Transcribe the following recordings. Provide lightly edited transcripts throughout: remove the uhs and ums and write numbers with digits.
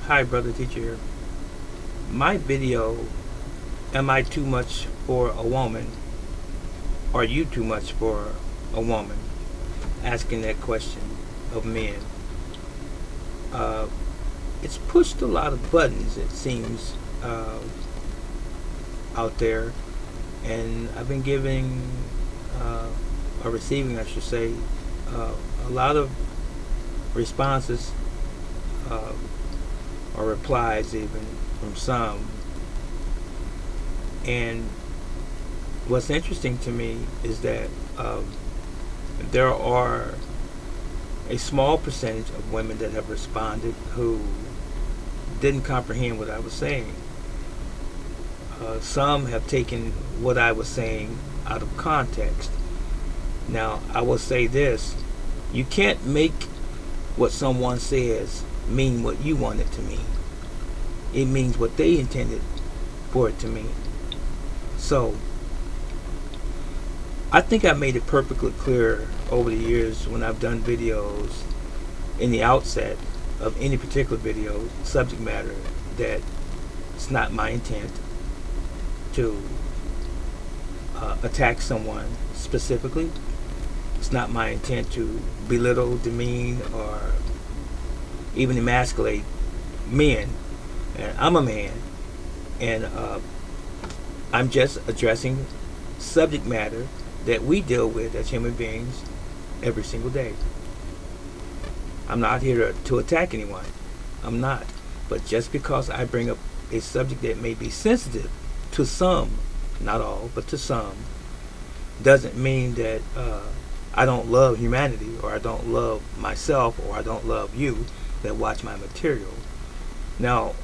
Hi, brother teacher here. My video, am I too much for a woman? Are you too much for a woman? Asking that question of men. Uh, it's pushed a lot of buttons, it seems, out there. And I've been giving, uh, or receiving, I should say, uh, a lot of responses uh, or replies even from some. And what's interesting to me is that there are a small percentage of women that have responded who didn't comprehend what I was saying. Some have taken what I was saying out of context. Now, I will say this: you can't make what someone says mean what you want it to mean. It means what they intended for it to mean. So, I think I made it perfectly clear over the years when I've done videos in the outset of any particular video, subject matter, that it's not my intent to attack someone specifically. It's not my intent to belittle, demean, or even emasculate men. And I'm a man, and I'm just addressing subject matter that we deal with as human beings every single day. I'm not here to attack anyone. I'm not. But just because I bring up a subject that may be sensitive to some, not all, but to some, doesn't mean that I don't love humanity, or I don't love myself, or I don't love you that watch my material. Now,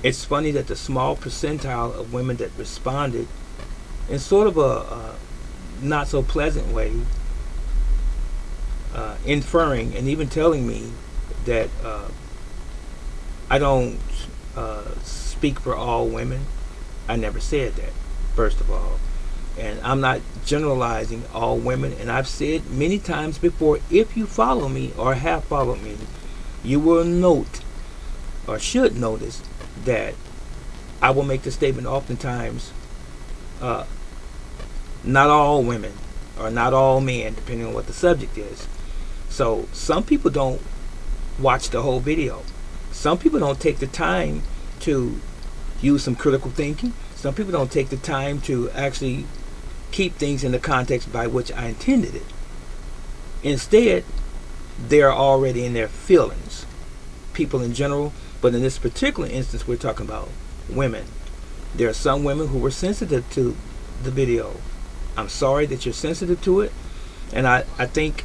it's funny that the small percentile of women that responded in sort of a not so pleasant way, inferring and even telling me that I don't speak for all women. I never said that, first of all. And I'm not generalizing all women. And I've said many times before, if you follow me or have followed me, you will note or should notice that I will make the statement oftentimes, not all women or not all men, depending on what the subject is. So some people don't watch the whole video. Some people don't take the time to use some critical thinking. Some people don't take the time to actually keep things in the context by which I intended it. Instead, they're already in their feelings. People in general, but in this particular instance, we're talking about women. There are some women who were sensitive to the video. I'm sorry that you're sensitive to it, and I think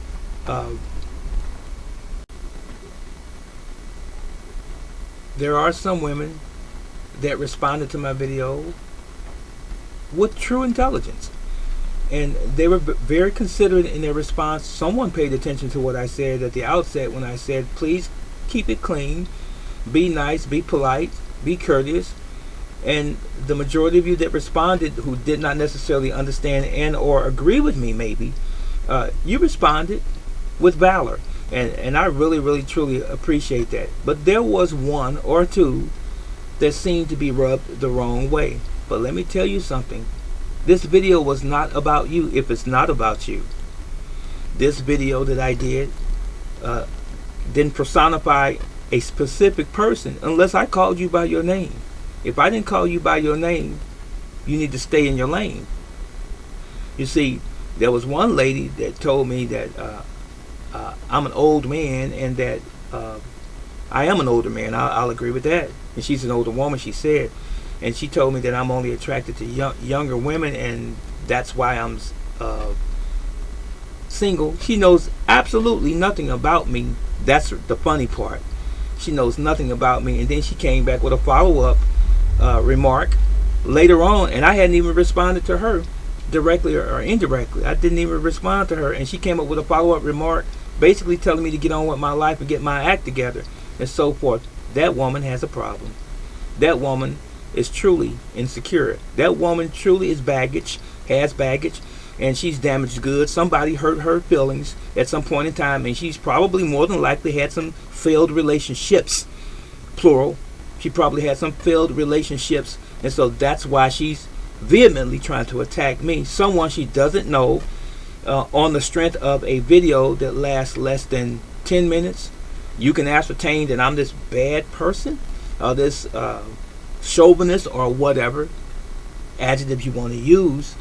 there are some women that responded to my video with true intelligence, and they were very considerate in their response. Someone paid attention to what I said at the outset when I said, please keep it clean, be nice, be polite, be courteous. And the majority of you that responded, who did not necessarily understand and or agree with me, maybe, you responded with valor, and I really, really, truly appreciate that. But there was one or two that seemed to be rubbed the wrong way. But let me tell you something. This video was not about you. If it's not about you, this video that I did didn't personify a specific person unless I called you by your name. If I didn't call you by your name, you need to stay in your lane. You see, there was one lady that told me that I'm an old man, and that I am an older man. I'll agree with that. And she's an older woman, she said. And she told me that I'm only attracted to younger women, and that's why I'm single. She knows absolutely nothing about me. That's the funny part. She knows nothing about me. And then she came back with a follow-up remark later on, and I hadn't even responded to her directly or indirectly. I didn't even respond to her, and she came up with a follow-up remark basically telling me to get on with my life and get my act together and so forth. That woman has a problem. That woman is truly insecure. That woman truly is baggage, has baggage, and she's damaged goods. Somebody hurt her feelings at some point in time, and she's probably more than likely had some failed relationships plural. She probably had some failed relationships, and so that's why she's vehemently trying to attack me, someone she doesn't know, on the strength of a video that lasts less than 10 minutes. You can ascertain that I'm this bad person, this chauvinist, or whatever adjective you want to use.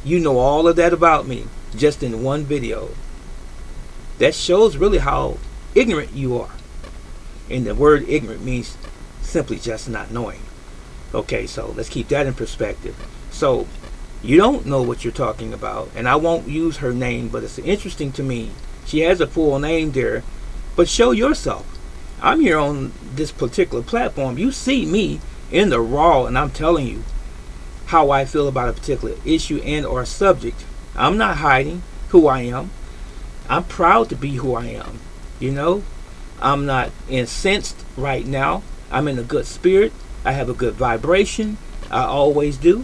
You know all of that about me just in one video. That shows really how ignorant you are. And the word ignorant means simply just not knowing. Okay, so let's keep that in perspective. So you don't know what you're talking about, and I won't use her name, but it's interesting to me. She has a full name there, but show yourself. I'm here on this particular platform. You see me in the raw, and I'm telling you how I feel about a particular issue and or subject. I'm not hiding who I am. I'm proud to be who I am. You know, I'm not incensed right now. I'm in a good spirit. I have a good vibration. I always do.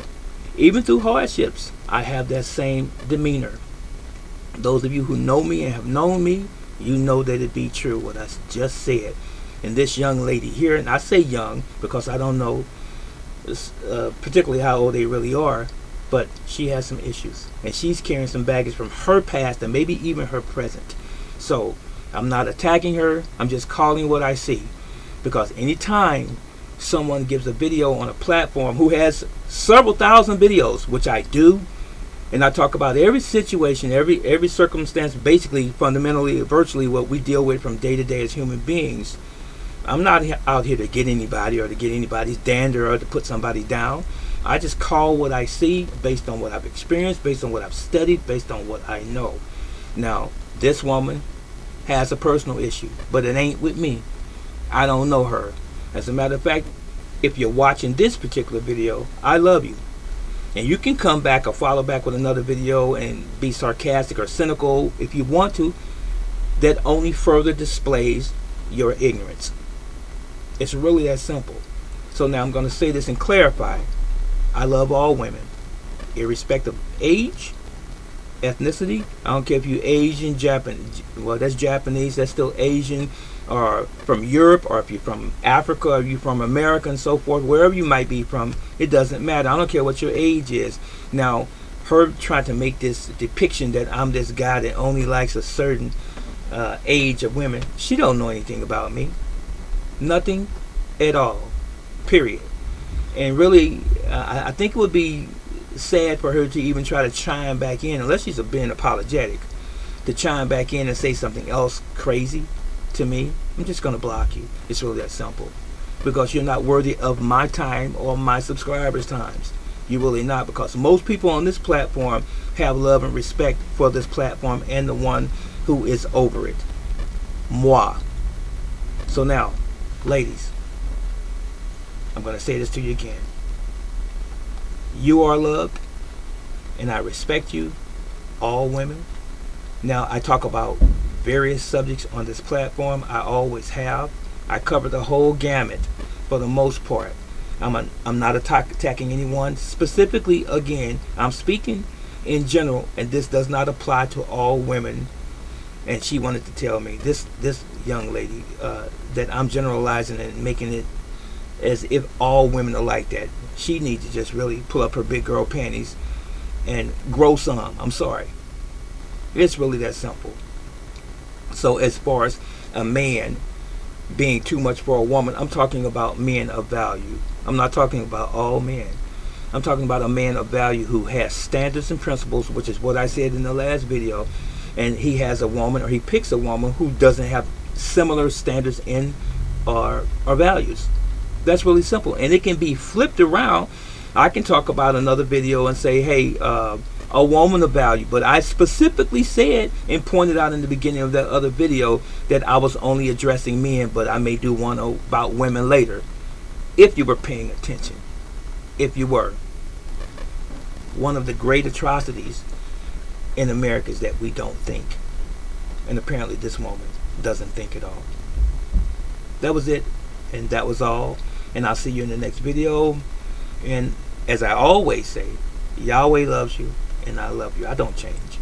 Even through hardships, I have that same demeanor. Those of you who know me and have known me, you know that it be true what I just said. And this young lady here, and I say young because I don't know particularly how old they really are, but she has some issues, and she's carrying some baggage from her past and maybe even her present. So I'm not attacking her, I'm just calling what I see. Because anytime someone gives a video on a platform who has several thousand videos, which I do, and I talk about every situation, every circumstance, basically, fundamentally, virtually what we deal with from day to day as human beings. I'm not out here to get anybody or to get anybody's dander or to put somebody down. I just call what I see based on what I've experienced, based on what I've studied, based on what I know. Now, this woman has a personal issue, but it ain't with me. I don't know her. As a matter of fact, if you're watching this particular video, I love you. And you can come back or follow back with another video and be sarcastic or cynical if you want to. That only further displays your ignorance. It's really that simple. So now I'm going to say this and clarify. I love all women, irrespective of age, ethnicity. I don't care if you're Asian, Japanese. Well, that's Japanese. That's still Asian, or from Europe, or if you're from Africa, or you're from America, and so forth. Wherever you might be from, it doesn't matter. I don't care what your age is. Now, her trying to make this depiction that I'm this guy that only likes a certain age of women. She don't know anything about me. Nothing at all. Period. And really, I think it would be sad for her to even try to chime back in, unless she's being apologetic, to chime back in and say something else crazy to me. I'm just going to block you. It's really that simple. Because you're not worthy of my time or my subscribers' times. You're really not, because most people on this platform have love and respect for this platform and the one who is over it. Moi. So now, ladies, I'm going to say this to you again. You are loved, and I respect you, all women. Now, I talk about various subjects on this platform. I always have. I cover the whole gamut for the most part. I'm not attacking anyone specifically. Again, I'm speaking in general, and this does not apply to all women. And she wanted to tell me, this young lady, that I'm generalizing and making it as if all women are like that. She needs to just really pull up her big girl panties and grow some. I'm sorry. It's really that simple. So as far as a man being too much for a woman, I'm talking about men of value. I'm not talking about all men. I'm talking about a man of value who has standards and principles, which is what I said in the last video. And he has a woman, or he picks a woman who doesn't have similar standards in or values. That's really simple. And it can be flipped around. I can talk about another video and say, hey, a woman of value. But I specifically said and pointed out in the beginning of that other video that I was only addressing men, but I may do one about women later. If you were paying attention. If you were. One of the great atrocities in America is that we don't think. And apparently this woman doesn't think at all. That was it. And that was all. And I'll see you in the next video. And as I always say, Yahweh loves you, and I love you. I don't change.